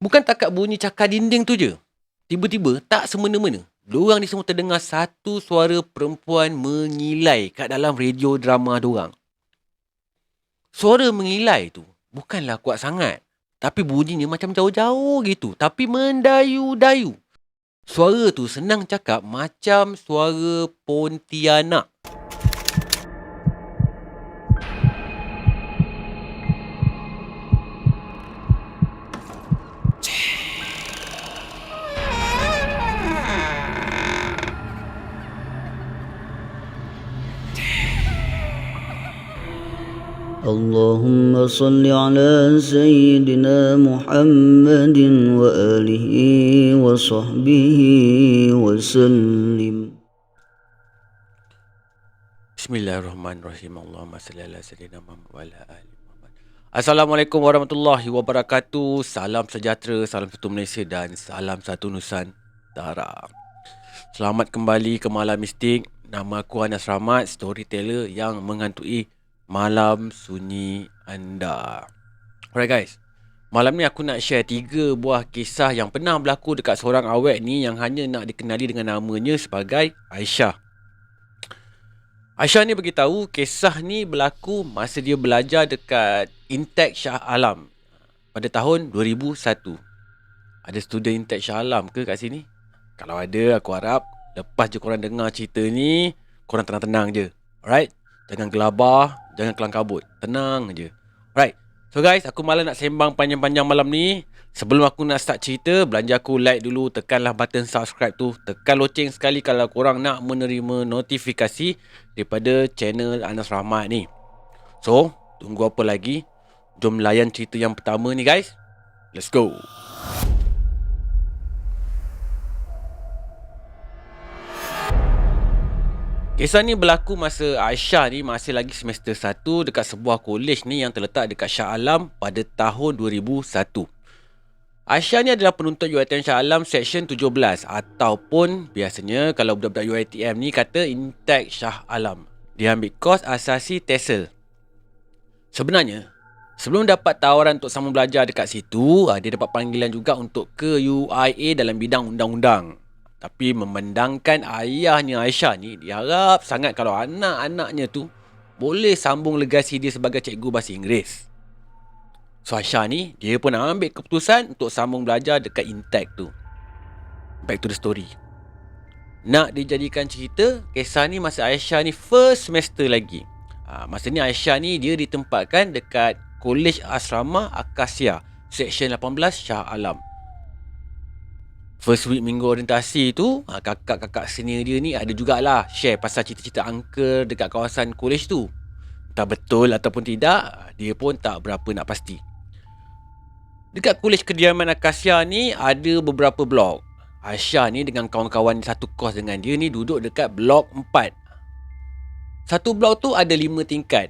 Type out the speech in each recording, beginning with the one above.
Bukan takat bunyi cakar dinding tu je. Tiba-tiba, tak semena-mena, diorang ni semua terdengar satu suara perempuan mengilai kat dalam radio drama diorang. Suara mengilai tu bukanlah kuat sangat. Tapi bunyinya macam jauh-jauh gitu. Tapi mendayu-dayu. Suara tu senang cakap macam suara Pontianak. اللهم صل على سيدنا محمد وآله وصحبه وسلم. Bismillahirrahmanirrahim. Allahumma salli ala sayyidina Muhammad wa ala ali Muhammad. Assalamualaikum warahmatullahi wabarakatuh. Salam sejahtera, salam satu Malaysia dan salam satu Nusantara. Selamat kembali ke Malam Mistik. Nama aku Anas Rahmat, storyteller yang menghantui malam sunyi anda. Alright guys, malam ni aku nak share 3 buah kisah yang pernah berlaku dekat seorang awet ni yang hanya nak dikenali dengan namanya sebagai Aisyah. Aisyah ni beritahu kisah ni berlaku masa dia belajar dekat Intek Shah Alam pada tahun 2001. Ada student Intek Shah Alam ke kat sini? Kalau ada, aku harap lepas je korang dengar cerita ni, korang tenang-tenang je. Alright? Jangan gelabah, jangan kelang kabut. Tenang je. Alright. So guys, aku malah nak sembang panjang-panjang malam ni. Sebelum aku nak start cerita, belanja aku like dulu, tekanlah button subscribe tu. Tekan loceng sekali kalau korang nak menerima notifikasi daripada channel Anas Rahmat ni. So, tunggu apa lagi? Jom layan cerita yang pertama ni guys. Let's go. Kisah ni berlaku masa Aisyah ni masih lagi semester 1 dekat sebuah kolej ni yang terletak dekat Shah Alam pada tahun 2001. Aisyah ni adalah penuntut UiTM Shah Alam Seksyen 17 ataupun biasanya kalau budak-budak UiTM ni kata Intek Shah Alam. Dia ambil kos asasi TESOL. Sebenarnya, sebelum dapat tawaran untuk sambung belajar dekat situ, dia dapat panggilan juga untuk ke UIA dalam bidang undang-undang. Tapi memandangkan ayahnya Aisyah ni, dia harap sangat kalau anak-anaknya tu boleh sambung legasi dia sebagai cikgu bahasa Inggeris. So Aisyah ni, dia pun ambil keputusan untuk sambung belajar dekat Intek tu. Back to the story. Nak dijadikan cerita, kisah ni masa Aisyah ni first semester lagi. Masa ni Aisyah ni dia ditempatkan dekat Kolej Asrama Akasia, Seksyen 18 Shah Alam. First week minggu orientasi tu, kakak-kakak senior dia ni ada jugalah share pasal cerita-cerita angker dekat kawasan kolej tu. Entah betul ataupun tidak, dia pun tak berapa nak pasti. Dekat kolej kediaman Akasia ni ada beberapa blok. Aisyah ni dengan kawan-kawan satu kos dengan dia ni duduk dekat blok 4. Satu blok tu ada 5 tingkat.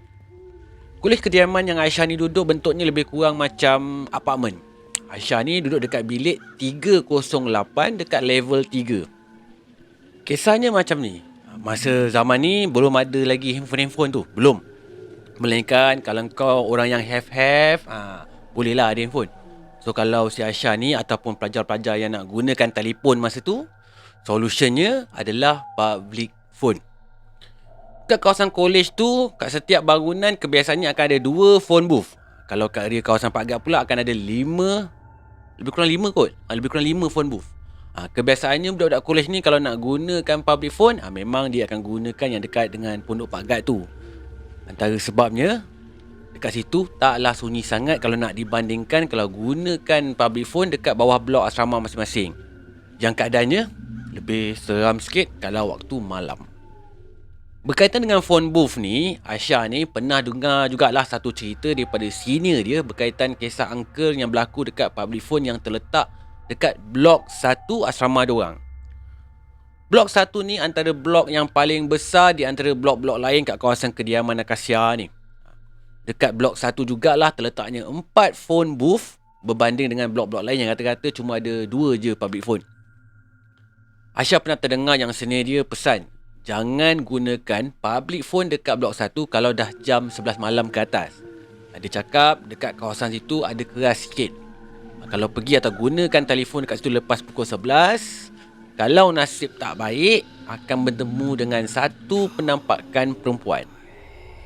Kolej kediaman yang Aisyah ni duduk bentuknya lebih kurang macam apartmen. Aisyah ni duduk dekat bilik 308 dekat level 3. Kisahnya macam ni. Masa zaman ni belum ada lagi handphone tu. Belum. Melainkan kalau kau orang yang have, bolehlah ada handphone. So kalau si Aisyah ni ataupun pelajar-pelajar yang nak gunakan telefon masa tu, solutionnya adalah public phone. Kat kawasan kolej tu, kat setiap bangunan kebiasaannya akan ada 2 phone booth. Kalau kat area kawasan Pak Gad pula akan ada 5, lebih kurang 5 kot. Lebih kurang 5 phone booth. Kebiasaannya budak-budak kolej ni kalau nak gunakan public phone, memang dia akan gunakan yang dekat dengan pondok Pak Gad tu. Antara sebabnya, dekat situ taklah sunyi sangat kalau nak dibandingkan kalau gunakan public phone dekat bawah blok asrama masing-masing. Yang keadaannya lebih seram sikit kalau waktu malam. Berkaitan dengan phone booth ni, Aisyah ni pernah dengar jugalah satu cerita daripada senior dia berkaitan kisah angker yang berlaku dekat public phone yang terletak dekat blok 1 asrama diorang. Blok 1 ni antara blok yang paling besar di antara blok-blok lain kat kawasan kediaman Akasia ni. Dekat blok 1 jugalah terletaknya 4 phone booth berbanding dengan blok-blok lain yang kata-kata cuma ada 2 je public phone. Aisyah pernah terdengar yang senior dia pesan, jangan gunakan public phone dekat blok 1 kalau dah jam 11 malam ke atas. Dia cakap dekat kawasan situ ada keras sikit. Kalau pergi atau gunakan telefon dekat situ lepas pukul 11, kalau nasib tak baik, akan bertemu dengan satu penampakan perempuan.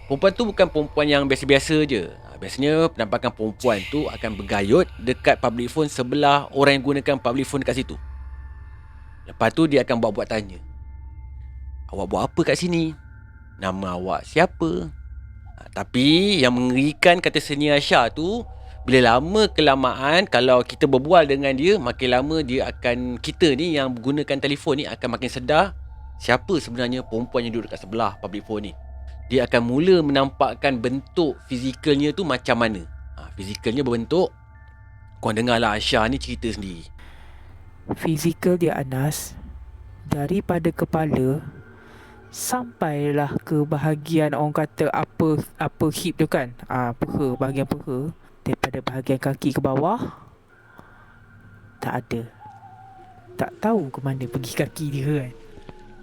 Perempuan tu bukan perempuan yang biasa-biasa je. Biasanya penampakan perempuan tu akan bergayut dekat public phone sebelah orang yang gunakan public phone dekat situ. Lepas tu dia akan buat-buat tanya. Awak buat apa kat sini? Nama awak siapa? Tapi yang mengerikan kata Seni Aisyah tu, bila lama kelamaan kalau kita berbual dengan dia, makin lama dia akan, kita ni yang menggunakan telefon ni akan makin sedar siapa sebenarnya perempuan yang duduk dekat sebelah public phone ni. Dia akan mula menampakkan bentuk fizikalnya tu macam mana. Fizikalnya berbentuk, korang dengarlah Aisyah ni cerita sendiri. Fizikal dia Anas, daripada kepala sampailah ke bahagian orang kata apa hip tu kan, peha, bahagian peha. Daripada bahagian kaki ke bawah tak ada. Tak tahu ke mana pergi kaki dia kan.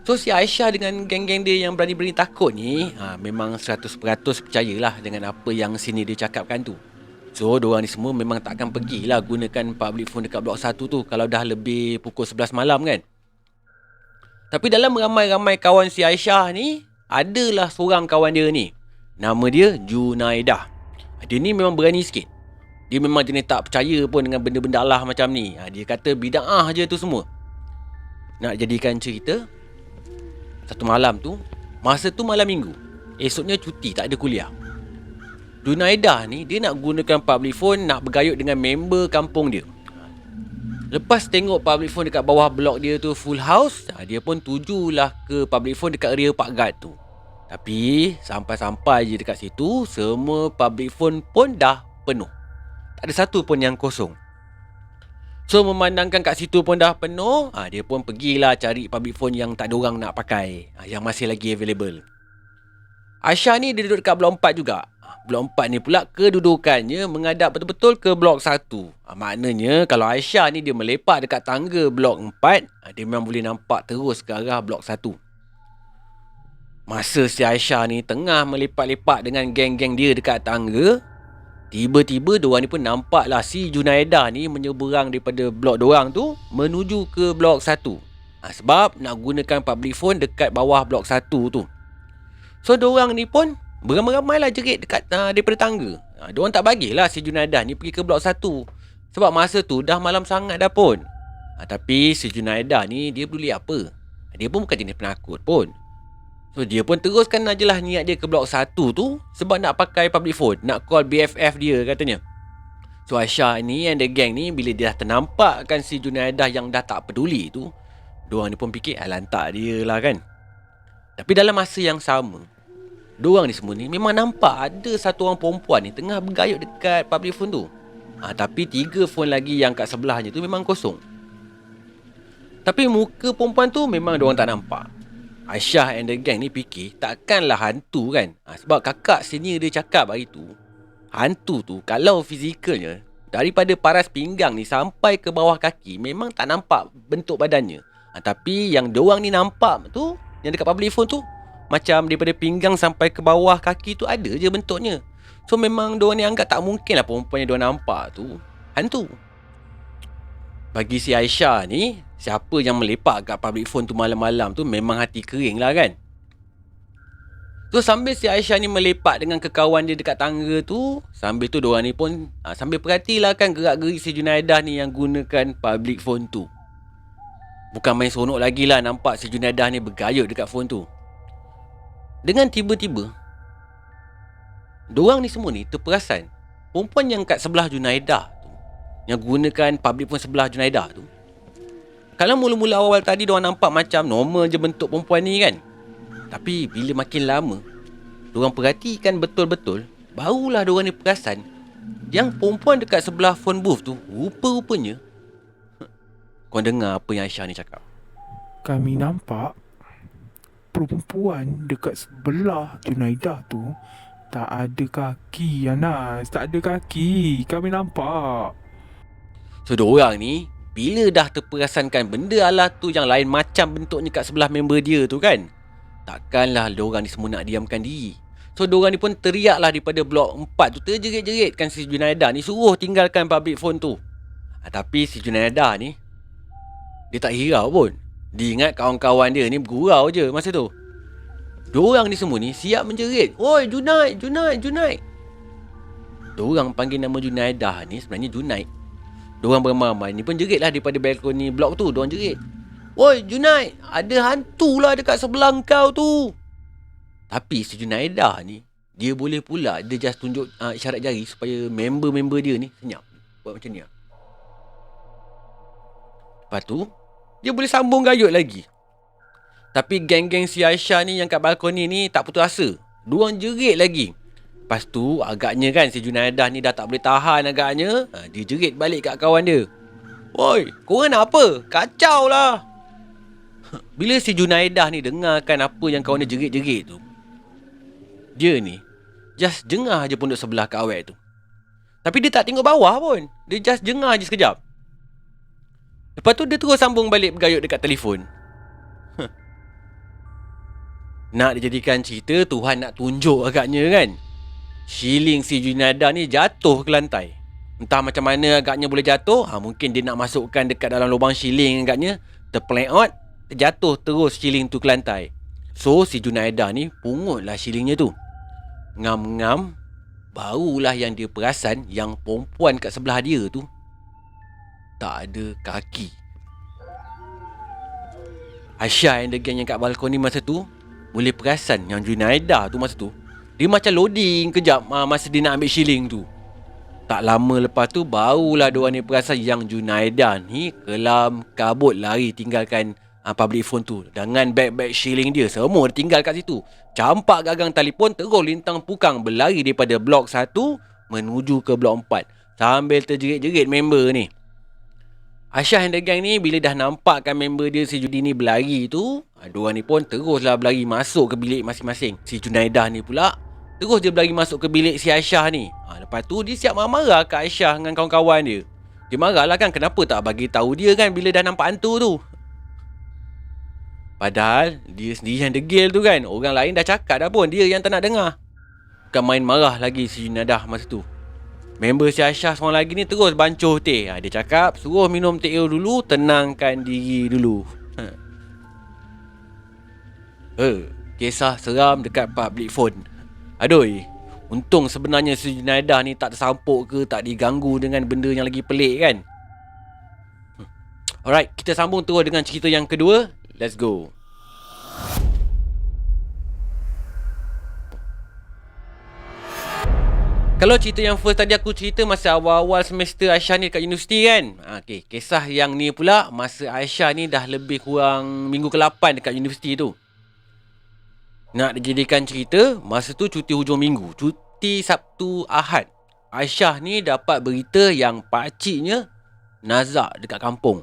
So si Aisyah dengan geng-geng dia yang berani-berani takut ni, memang 100% percayalah dengan apa yang sini dia cakapkan tu. So diorang ni semua memang takkan pergilah gunakan public phone dekat blok 1 tu kalau dah lebih pukul 11 malam kan. Tapi dalam ramai-ramai kawan si Aisyah ni, adalah seorang kawan dia ni, nama dia Junaidah. Dia ni memang berani sikit. Dia memang jenis tak percaya pun dengan benda-benda Allah macam ni. Dia kata bida'ah je tu semua. Nak jadikan cerita, satu malam tu, masa tu malam minggu, esoknya cuti, tak ada kuliah. Junaidah ni dia nak gunakan public phone, nak bergayut dengan member kampung dia. Lepas tengok public phone dekat bawah blok dia tu full house, dia pun tujulah ke public phone dekat area Park Guard tu. Tapi sampai-sampai je dekat situ, semua public phone pun dah penuh. Tak ada satu pun yang kosong. So memandangkan kat situ pun dah penuh, dia pun pergilah cari public phone yang tak ada orang nak pakai, yang masih lagi available. Aisyah ni dia duduk dekat blok 4 juga. Blok 4 ni pula kedudukannya menghadap betul-betul ke blok 1. Maknanya kalau Aisyah ni dia melepak dekat tangga blok 4, dia memang boleh nampak terus ke arah blok 1. Masa si Aisyah ni tengah melepak-lepak dengan geng-geng dia dekat tangga, tiba-tiba diorang ni pun nampaklah si Junaidah ni menyeberang daripada blok diorang tu menuju ke blok 1. Sebab nak gunakan public phone dekat bawah blok 1 tu. So diorang ni pun beramai-ramai lah jerit dekat daripada tangga. Diorang tak bagilah si Junaidah ni pergi ke blok 1. Sebab masa tu dah malam sangat dah pun. Tapi si Junaidah ni dia peduli apa? Dia pun bukan jenis penakut pun. So dia pun teruskan aje lah niat dia ke blok 1 tu sebab nak pakai public phone, nak call BFF dia katanya. So Aisyah ni and the gang ni bila dia dah ternampakkan si Junaidah yang dah tak peduli tu, diorang ni pun fikir lantak dia lah kan. Tapi dalam masa yang sama, diorang ni semua ni memang nampak ada satu orang perempuan ni tengah bergayut dekat public phone tu. Tapi 3 phone lagi yang kat sebelahnya tu memang kosong. Tapi muka perempuan tu memang diorang tak nampak. Aisyah and the gang ni fikir takkanlah hantu kan. Sebab kakak senior dia cakap hari tu, hantu tu kalau fizikalnya daripada paras pinggang ni sampai ke bawah kaki memang tak nampak bentuk badannya. Tapi yang diorang ni nampak tu, yang dekat public phone tu, macam daripada pinggang sampai ke bawah kaki tu ada je bentuknya. So memang diorang ni anggap tak mungkin lah perempuan yang diorang nampak tu hantu. Bagi si Aisyah ni, siapa yang melepak kat public phone tu malam-malam tu memang hati kering lah kan. So sambil si Aisyah ni melepak dengan kekawan dia dekat tangga tu, sambil tu diorang ni pun sambil perhatilah kan gerak-gerik si Junaidah ni yang gunakan public phone tu. Bukan main seronok lagi lah nampak si Junaidah ni bergayut dekat phone tu. Dengan tiba-tiba, diorang ni semua ni terperasan perempuan yang kat sebelah Junaidah tu, yang gunakan public phone sebelah Junaidah tu, kalau mula-mula awal tadi diorang nampak macam normal je bentuk perempuan ni kan. Tapi bila makin lama diorang perhatikan betul-betul, barulah diorang ni perasan yang perempuan dekat sebelah phone booth tu rupa-rupanya kau dengar apa yang Aisyah ni cakap. Kami nampak perempuan dekat sebelah Junaidah tu tak ada kaki, Anas. Tak ada kaki. Kami nampak. So diorang ni bila dah terperasankan benda alah tu yang lain macam bentuknya kat sebelah member dia tu kan, takkanlah diorang ni semua nak diamkan diri. So diorang ni pun teriaklah daripada blok 4 tu, terjerit-jeritkan si Junaidah ni suruh tinggalkan public phone tu. Tapi si Junaidah ni, dia tak hirau pun. Dia ingat kawan-kawan dia ni bergurau je masa tu. Diorang ni semua ni siap menjerit. Oi Junaid, Junaid, Junaid. Diorang panggil nama Junaidah ni sebenarnya Junaid. Diorang beramai-ramai ni pun jerit lah daripada balkoni blok tu. Diorang jerit. Oi Junaid, ada hantu lah dekat sebelah kau tu. Tapi si Junaidah ni, dia boleh pula, dia just tunjuk isyarat jari supaya member-member dia ni senyap. Buat macam ni lah. Lepas tu, dia boleh sambung gayut lagi. Tapi geng-geng si Aisyah ni yang kat balkoni ni tak putus asa. Diorang jerit lagi. Lepas tu agaknya kan si Junaidah ni dah tak boleh tahan agaknya. Dia jerit balik kat kawan dia. Oi, korang nak apa? Kacau lah. Bila si Junaidah ni dengarkan apa yang kawan dia jerit-jerit tu, dia ni just jengah je pondok sebelah kat awet tu. Tapi dia tak tengok bawah pun. Dia just jengah je sekejap. Lepas tu dia terus sambung balik bergayut dekat telefon. Nak dijadikan cerita, Tuhan nak tunjuk agaknya kan. Shilling si Junaidah ni jatuh ke lantai. Entah macam mana agaknya boleh jatuh. Mungkin dia nak masukkan dekat dalam lubang shilling agaknya. Terpeleot, terjatuh terus shilling tu ke lantai. So si Junaidah ni pungutlah shillingnya tu. Ngam-ngam, barulah yang dia perasan yang perempuan kat sebelah dia tu tak ada kaki. Aisyah and the gang yang kat balkoni masa tu boleh perasan yang Junaidah tu masa tu dia macam loading kejap masa dia nak ambil shilling tu. Tak lama lepas tu barulah diorang ni perasan yang Junaidah ni kelam kabut lari tinggalkan public phone tu. Dengan beg-beg shilling dia semua dia tinggal kat situ. Campak gagang telefon, terus lintang pukang berlari daripada blok 1 menuju ke blok 4 sambil terjerit-jerit member ni. Aisyah and the gang ni bila dah nampakkan member dia si Judi ni berlari tu, diorang ni pun teruslah berlari masuk ke bilik masing-masing. Si Junaidah ni pula terus dia berlari masuk ke bilik si Aisyah ni. Lepas tu dia siap marah-marah kat Aisyah dengan kawan-kawan dia. Dia marah lah kan, kenapa tak bagi tahu dia kan bila dah nampak hantu tu. Padahal dia sendiri yang degil tu kan. Orang lain dah cakap dah pun, dia yang tak nak dengar. Bukan main marah lagi si Junaidah masa tu. Member si Aisyah seorang lagi ni terus bancuh teh. Dia cakap suruh minum teh dulu, tenangkan diri dulu. Kisah seram dekat public phone. Aduh, untung sebenarnya si Junaidah ni tak tersampuk ke, tak diganggu dengan benda yang lagi pelik kan. Alright, kita sambung terus dengan cerita yang kedua. Let's go. Kalau cerita yang first tadi aku cerita masa awal-awal semester Aisyah ni dekat universiti kan. Okay, kisah yang ni pula masa Aisyah ni dah lebih kurang minggu ke-8 dekat universiti tu. Nak dijadikan cerita, masa tu cuti hujung minggu, cuti Sabtu Ahad. Aisyah ni dapat berita yang pakciknya nazak dekat kampung.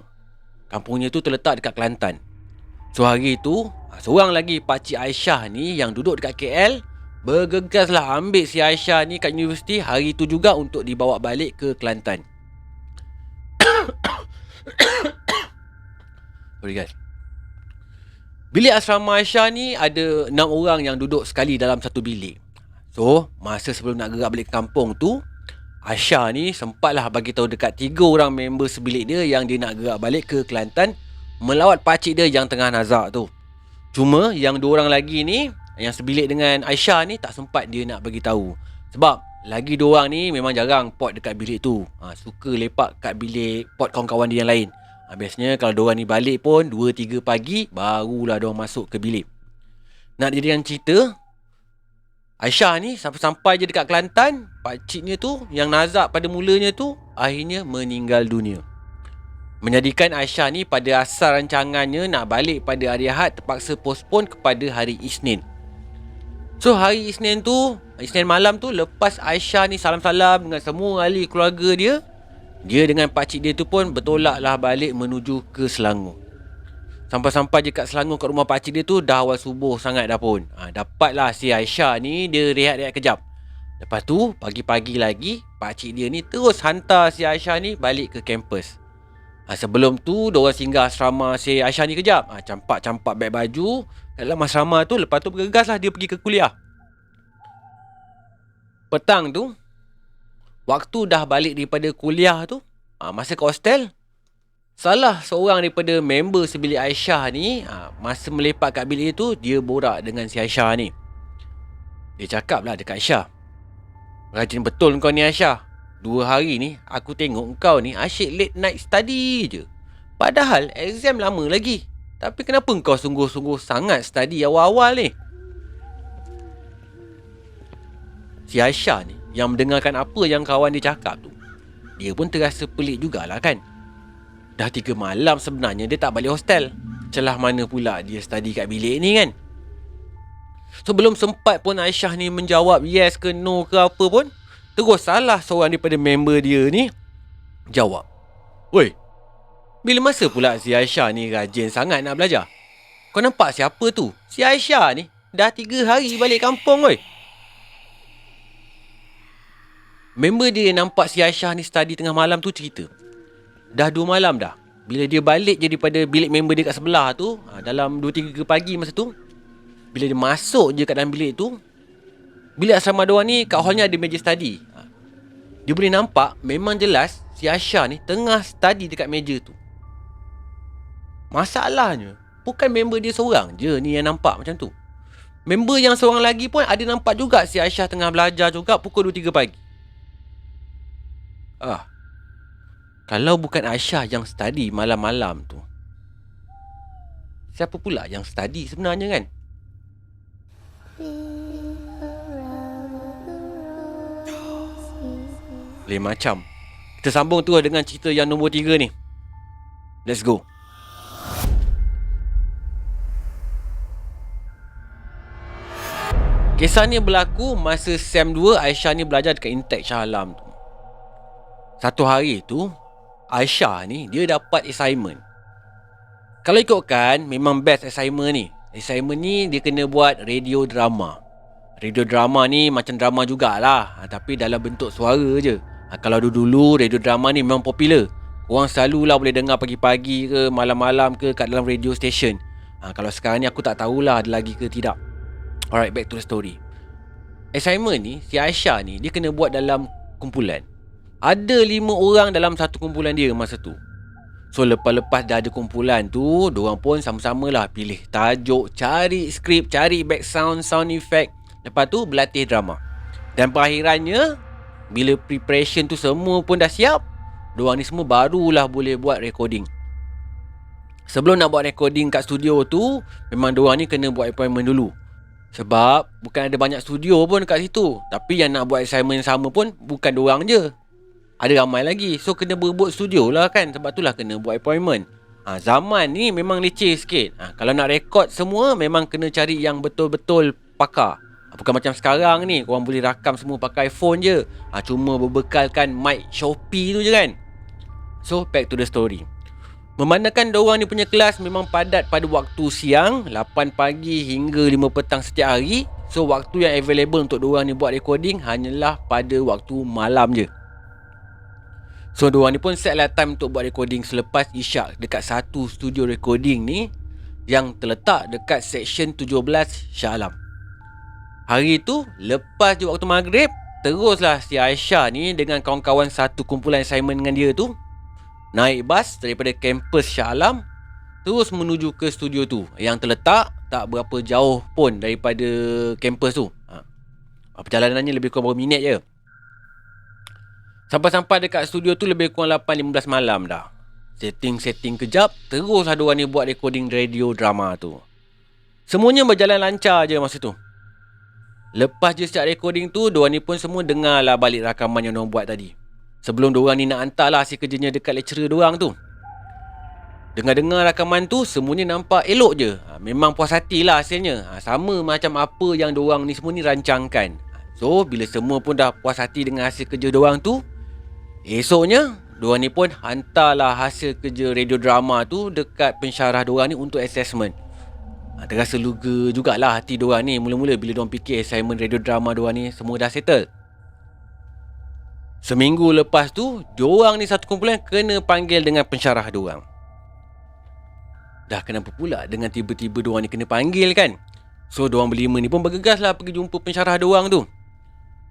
Kampungnya tu terletak dekat Kelantan. So hari tu, seorang lagi pakcik Aisyah ni yang duduk dekat KL bergegaslah ambil si Aisyah ni kat universiti hari tu juga untuk dibawa balik ke Kelantan. Sorry guys. Bilik asrama Aisyah ni ada 6 orang yang duduk sekali dalam satu bilik. So, masa sebelum nak gerak balik ke kampung tu, Aisyah ni sempatlah bagi tahu dekat 3 orang member sebilik dia yang dia nak gerak balik ke Kelantan melawat pakcik dia yang tengah nazak tu. Cuma yang 2 orang lagi ni yang sebilik dengan Aisyah ni tak sempat dia nak bagi tahu. Sebab lagi 2 orang ni memang jarang pot dekat bilik tu. Suka lepak kat bilik pot kawan-kawan dia yang lain. Biasanya kalau 2 orang ni balik pun 2-3 pagi barulah diorang masuk ke bilik. Nak jadikan cerita, Aisyah ni sampai-sampai je dekat Kelantan, pakciknya tu yang nazak pada mulanya tu akhirnya meninggal dunia. Menjadikan Aisyah ni pada asal rancangannya nak balik pada hari Ahad terpaksa postpone kepada hari Isnin. So hari Isnin tu, Isnin malam tu, lepas Aisyah ni salam-salam dengan semua ahli keluarga dia, dia dengan pakcik dia tu pun bertolaklah balik menuju ke Selangor. Sampai-sampai je kat Selangor kat rumah pakcik dia tu dah awal subuh sangat dah pun. Dapatlah si Aisyah ni dia rehat-rehat kejap. Lepas tu pagi-pagi lagi pakcik dia ni terus hantar si Aisyah ni balik ke kampus. Sebelum tu diorang singgah asrama si Aisyah ni kejap. Campak-campak beg baju dalam asrama tu. Lepas tu bergegaslah dia pergi ke kuliah. Petang tu, waktu dah balik daripada kuliah tu, masa kat hostel, salah seorang daripada member sebilik Aisyah ni, masa melepak kat bilik tu, dia borak dengan si Aisyah ni. Dia cakap lah dekat Aisyah, rajin betul kau ni Aisyah. 2 hari ni aku tengok kau ni asyik late night study je. Padahal exam lama lagi. Tapi kenapa kau sungguh-sungguh sangat study awal-awal ni? Si Aisyah ni yang mendengarkan apa yang kawan dia cakap tu, dia pun terasa pelik jugalah kan. Dah 3 malam sebenarnya dia tak balik hostel. Celah mana pula dia study kat bilik ni kan. So belum sempat pun Aisyah ni menjawab yes ke no ke apa pun, terus salah seorang daripada member dia ni jawab, "Woi, bila masa pula si Aisyah ni rajin sangat nak belajar? Kau nampak siapa tu? Si Aisyah ni dah 3 hari balik kampung woi." Member dia nampak si Aisyah ni study tengah malam tu cerita, dah 2 malam dah. Bila dia balik je daripada bilik member dia kat sebelah tu, dalam 2-3 pagi masa tu, bila dia masuk je kat dalam bilik tu, bilik asrama diorang ni kat hallnya ada meja study. Dia boleh nampak memang jelas si Aisyah ni tengah study dekat meja tu. Masalahnya bukan member dia seorang je ni yang nampak macam tu. Member yang seorang lagi pun ada nampak juga si Aisyah tengah belajar juga pukul 2-3 pagi. Kalau bukan Aisyah yang study malam-malam tu, siapa pula yang study sebenarnya kan? Lain macam. Kita sambung tu dengan cerita yang nombor 3 ni. Let's go. Kisah ni berlaku masa SEM 2 Aisyah ni belajar dekat Intek Shah Alam tu. Satu hari tu, Aisyah ni dia dapat assignment. Kalau ikutkan, memang best assignment ni. Assignment ni dia kena buat radio drama. Radio drama ni macam drama jugalah, tapi dalam bentuk suara je. Kalau dulu radio drama ni memang popular. Korang selalulah boleh dengar pagi-pagi ke malam-malam ke kat dalam radio station. Kalau sekarang ni aku tak tahulah ada lagi ke tidak. Alright, back to the story. Assignment ni, si Aisyah ni dia kena buat dalam kumpulan. Ada 5 orang dalam satu kumpulan dia masa tu. So lepas-lepas dah ada kumpulan tu, diorang pun sama-sama lah pilih tajuk, cari skrip, cari background, sound effect. Lepas tu berlatih drama. Dan perakhirannya, bila preparation tu semua pun dah siap, diorang ni semua barulah boleh buat recording. Sebelum nak buat recording kat studio tu, memang diorang ni kena buat appointment dulu. Sebab bukan ada banyak studio pun kat situ. Tapi yang nak buat assignment yang sama pun bukan diorang je, ada ramai lagi. So kena berebut studio lah kan. Sebab tu lah kena buat appointment. Zaman ni memang leceh sikit. Kalau nak rekod semua, memang kena cari yang betul-betul pakar. Bukan macam sekarang ni, korang boleh rakam semua pakai phone je. Cuma berbekalkan mic Shopee tu je kan. So back to the story. Memandangkan diorang ni punya kelas memang padat pada waktu siang, 8 pagi hingga 5 petang setiap hari. So waktu yang available untuk diorang ni buat recording hanyalah pada waktu malam je. So diorang ni pun set lah time untuk buat recording selepas isyak dekat satu studio recording ni yang terletak dekat section 17 Shah Alam. Hari tu lepas je waktu maghrib, teruslah si Aisyah ni dengan kawan-kawan satu kumpulan assignment dengan dia tu naik bas daripada kampus Shah Alam terus menuju ke studio tu yang terletak tak berapa jauh pun daripada kampus tu. Perjalanannya lebih kurang berapa minit je. Sampai-sampai dekat studio tu lebih kurang 8.15 malam dah. Setting kejap, teruslah diorang ni buat recording radio drama tu. Semuanya berjalan lancar je masa tu. Lepas je start recording tu, diorang ni pun semua dengar lah balik rakaman yang diorang buat tadi. Sebelum diorang ni nak hantar lah hasil kerjanya dekat lecturer diorang tu. Dengar-dengar rakaman tu, semuanya nampak elok je. Memang puas hati lah hasilnya. Sama macam apa yang diorang ni semua ni rancangkan. So, bila semua pun dah puas hati dengan hasil kerja diorang tu, esoknya, diorang ni pun hantarlah hasil kerja radio drama tu dekat pensyarah diorang ni untuk assessment. Terasa lega jugalah hati diorang ni mula-mula bila diorang fikir assignment radio drama diorang ni semua dah settle. Seminggu lepas tu, diorang ni satu kumpulan kena panggil dengan pensyarah diorang. Dah kenapa pula dengan tiba-tiba diorang ni kena panggil kan? So, diorang berlima ni pun bergegas lah pergi jumpa pensyarah diorang tu.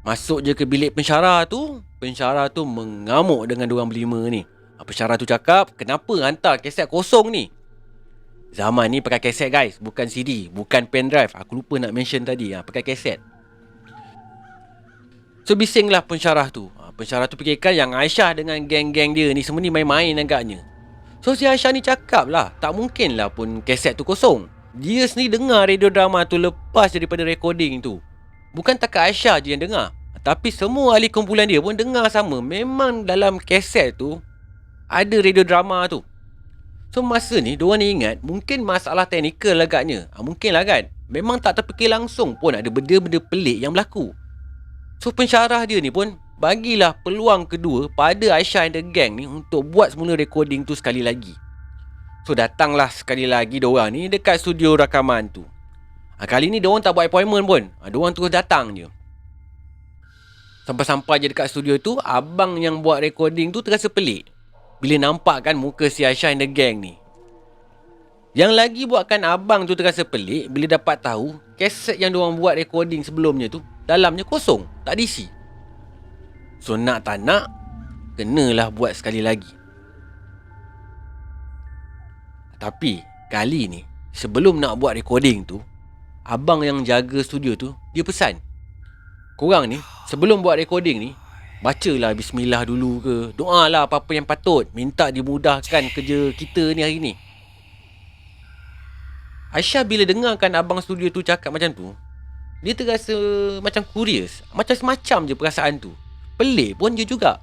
Masuk je ke bilik pensyarah tu mengamuk dengan diorang berlima ni. Pensyarah tu cakap, kenapa hantar kaset kosong ni? Zaman ni pakai kaset guys, bukan CD, bukan pendrive. Aku lupa nak mention tadi, pakai kaset. So bisinglah pensyarah tu. Pensyarah tu fikirkan yang Aisyah dengan geng-geng dia ni semua ni main-main agaknya. So si Aisyah ni cakap lah, tak mungkin lah pun kaset tu kosong. Dia sendiri dengar radio drama tu lepas daripada recording tu. Bukan takat Aisyah je yang dengar, tapi semua ahli kumpulan dia pun dengar sama. Memang dalam kaset tu ada radio drama tu. So masa ni diorang ni ingat mungkin masalah teknikal agaknya. Mungkin lah kan. Memang tak terfikir langsung pun ada benda-benda pelik yang berlaku. So pensyarah dia ni pun bagilah peluang kedua pada Aisyah and the gang ni untuk buat semula recording tu sekali lagi. So datanglah sekali lagi diorang ni dekat studio rakaman tu. Kali ni diorang tak buat appointment pun. Diorang terus datang je. Sampai-sampai je dekat studio tu, abang yang buat recording tu terasa pelik bila nampak kan muka si Aisyah and the gang ni. Yang lagi buatkan abang tu terasa pelik bila dapat tahu kaset yang diorang buat recording sebelumnya tu dalamnya kosong, tak diisi. So nak tak nak, kenalah buat sekali lagi. Tapi kali ni sebelum nak buat recording tu, abang yang jaga studio tu, dia pesan, korang ni sebelum buat recording ni, bacalah bismillah dulu ke, doalah apa-apa yang patut, minta dimudahkan kerja kita ni hari ni. Aisyah bila dengarkan abang studio tu cakap macam tu, dia terasa macam curious, macam semacam je perasaan tu. Pelik pun je juga.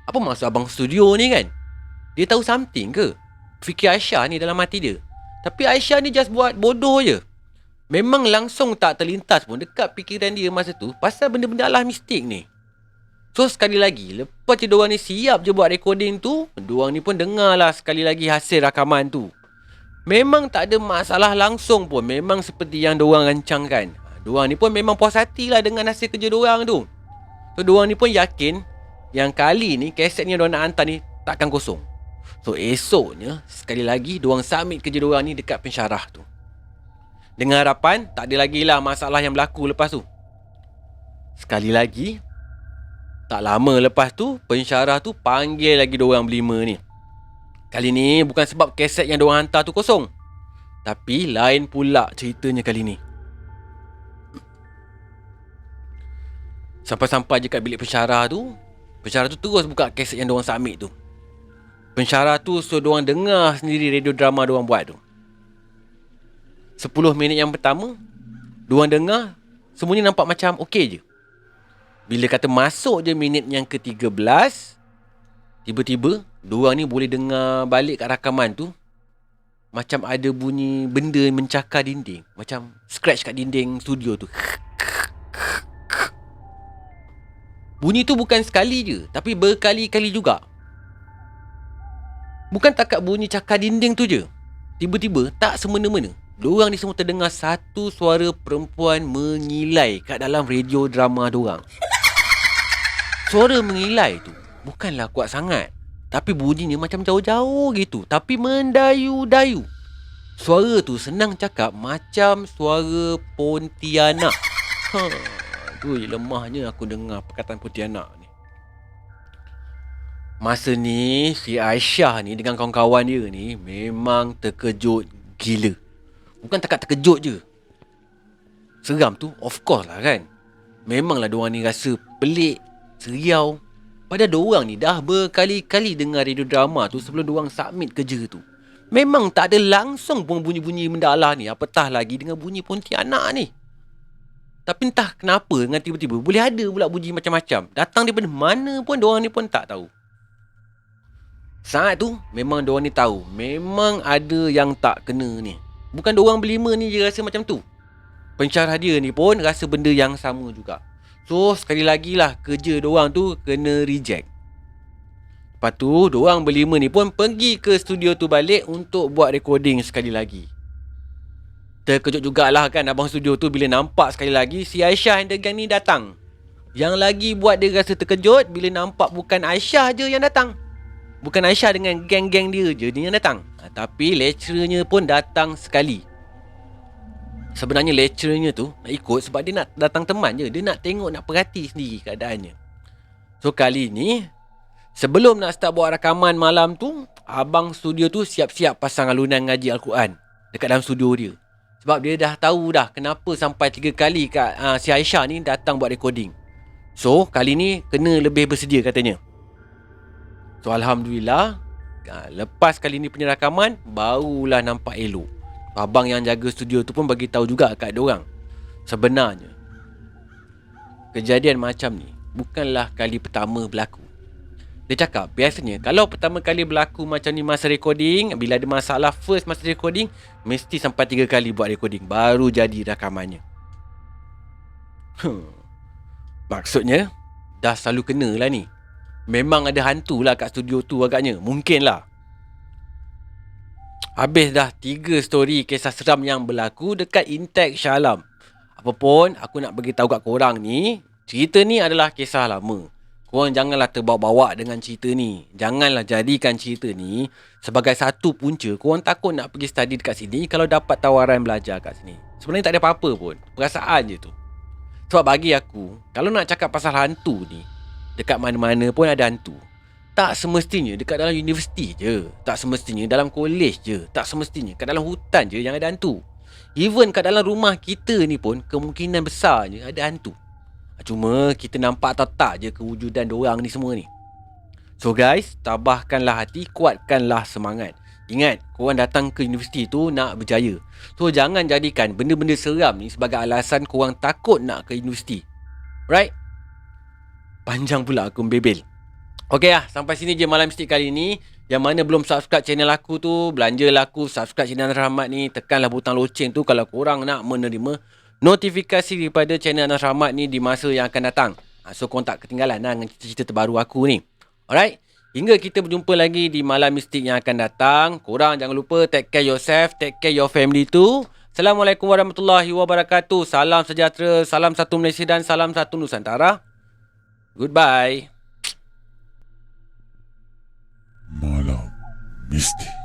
Apa maksud abang studio ni kan? Dia tahu something ke? Fikir Aisyah ni dalam hati dia. Tapi Aisyah ni just buat bodoh je. Memang langsung tak terlintas pun dekat fikiran dia masa tu pasal benda-benda lah mistik ni. So sekali lagi, lepas je diorang ni siap je buat recording tu, diorang ni pun dengarlah sekali lagi hasil rakaman tu. Memang tak ada masalah langsung pun. Memang seperti yang diorang rancangkan. Diorang ni pun memang puas hati lah dengan hasil kerja diorang tu. So diorang ni pun yakin yang kali ni kaset ni yang diorang nak hantar ni takkan kosong. So esoknya sekali lagi diorang submit kerja diorang ni dekat pensyarah tu, dengan harapan tak ada lagi lah masalah yang berlaku lepas tu. Sekali lagi, tak lama lepas tu pensyarah tu panggil lagi diorang berlima ni. Kali ni bukan sebab kaset yang diorang hantar tu kosong, tapi lain pula ceritanya kali ni. Sampai-sampai je kat bilik pensyarah tu terus buka kaset yang diorang submit tu. Pensyarah tu suruh diorang dengar sendiri radio drama diorang buat tu. 10 minit yang pertama, diorang dengar, semuanya nampak macam okey je. Bila kata masuk je minit yang ke-13, tiba-tiba diorang ni boleh dengar balik kat rakaman tu, macam ada bunyi benda mencakar dinding, macam scratch kat dinding studio tu. Bunyi tu bukan sekali je, tapi berkali-kali juga. Bukan takat bunyi cakar dinding tu je, tiba-tiba tak semena-mena diorang ni semua terdengar satu suara perempuan mengilai kat dalam radio drama diorang. Suara mengilai tu bukanlah kuat sangat, tapi bunyinya macam jauh-jauh gitu, tapi mendayu-dayu. Suara tu senang cakap macam suara Pontianak. Aduh, lemahnya aku dengar perkataan Pontianak ni. Masa ni si Aisyah ni dengan kawan-kawan dia ni memang terkejut gila. Bukan takat terkejut je, seram tu of course lah kan. Memanglah diorang ni rasa pelik, seriau. Padahal diorang ni dah berkali-kali dengar radio drama tu sebelum diorang submit kerja tu. Memang tak ada langsung pun bunyi-bunyi mendalah ni, apatah lagi dengan bunyi Pontianak ni. Tapi entah kenapa dengan tiba-tiba boleh ada pula bunyi macam-macam, datang daripada mana pun diorang ni pun tak tahu. Saat tu memang diorang ni tahu memang ada yang tak kena ni. Bukan diorang berlima ni je rasa macam tu, pensyarah dia ni pun rasa benda yang sama juga. So sekali lagi lah kerja diorang tu kena reject. Lepas tu diorang berlima ni pun pergi ke studio tu balik untuk buat recording sekali lagi. Terkejut jugalah kan abang studio tu bila nampak sekali lagi si Aisyah and the gang ni datang. Yang lagi buat dia rasa terkejut bila nampak bukan Aisyah je yang datang. Bukan Aisyah dengan geng-geng dia je yang datang, tapi lecturernya pun datang sekali. Sebenarnya lecturernya tu nak ikut sebab dia nak datang teman je. Dia nak tengok, nak perhati sendiri keadaannya. So kali ni Sebelum nak start buat rakaman malam tu, abang studio tu siap-siap pasang alunan ngaji Al-Quran dekat dalam studio dia. Sebab dia dah tahu dah kenapa sampai 3 kali si Aisyah ni datang buat recording. So, kali ni kena lebih bersedia katanya. So, Alhamdulillah, lepas kali ni punya rakaman, barulah nampak elok. Abang yang jaga studio tu pun bagi tahu juga kat diorang. Sebenarnya, kejadian macam ni bukanlah kali pertama berlaku. Dia cakap, biasanya kalau pertama kali berlaku macam ni masa recording, bila ada masalah first masa recording, mesti sampai 3 kali buat recording, baru jadi rakamannya. Maksudnya, dah selalu kena lah ni. Memang ada hantu lah kat studio tu agaknya. Mungkin lah. Habis dah 3 story kisah seram yang berlaku dekat Intech Shah Alam. Apapun, aku nak bagi tahu kat korang ni, cerita ni adalah kisah lama. Korang janganlah terbawa-bawa dengan cerita ni. Janganlah jadikan cerita ni sebagai satu punca korang takut nak pergi study dekat sini kalau dapat tawaran belajar kat sini. Sebenarnya tak ada apa-apa pun. Perasaan je tu. Sebab bagi aku, kalau nak cakap pasal hantu ni, dekat mana-mana pun ada hantu. Tak semestinya dekat dalam universiti je. Tak semestinya dalam kolej je. Tak semestinya kat dalam hutan je yang ada hantu. Even kat dalam rumah kita ni pun kemungkinan besar je ada hantu. Cuma kita nampak atau tak je kewujudan diorang ni semua ni. So guys, tabahkanlah hati, kuatkanlah semangat. Ingat, korang datang ke universiti tu nak berjaya. So jangan jadikan benda-benda seram ni sebagai alasan korang takut nak ke universiti. Right? Panjang pula aku membebel. Okay lah, sampai sini je Malam Mistik kali ni. Yang mana belum subscribe channel aku tu, belanjalah aku subscribe channel Anas Rahmat ni. Tekanlah butang loceng tu kalau korang nak menerima notifikasi daripada channel Anas Rahmat ni di masa yang akan datang. So korang tak ketinggalan lah dengan cerita-cerita terbaru aku ni. Alright? Hingga kita berjumpa lagi di Malam Mistik yang akan datang. Korang jangan lupa take care yourself, take care your family too. Assalamualaikum warahmatullahi wabarakatuh. Salam sejahtera, salam satu Malaysia dan salam satu Nusantara. Goodbye. Malam Mistik.